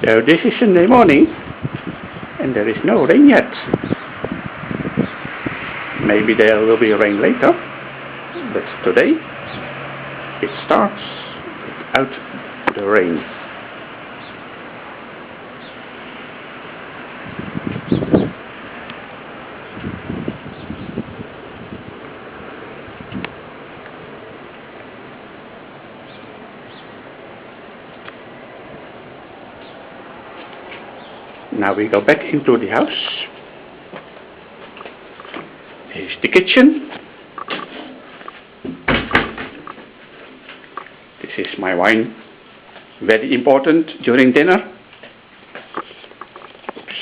So this is Sunday morning and there is no rain yet. Maybe there will be rain later, but today it starts without the rain. Now we go back into the house. Here's the kitchen. This is my wine, very important during dinner. Oops.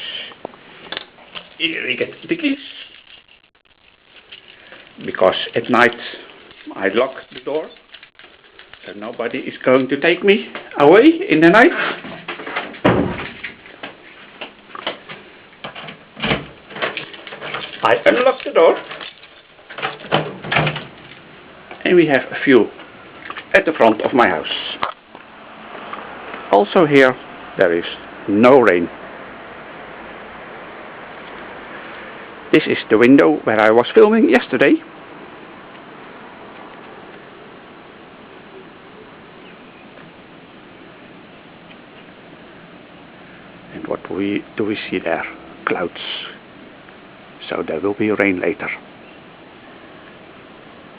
Here we get the keys, because at night I lock the door, so nobody is going to take me away in the night. I unlock the door and we have a view at the front of my house. Also here there is no rain. This is the window where I was filming yesterday. And what do we see there? Clouds. So there will be rain later.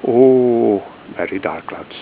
Oh, very dark clouds.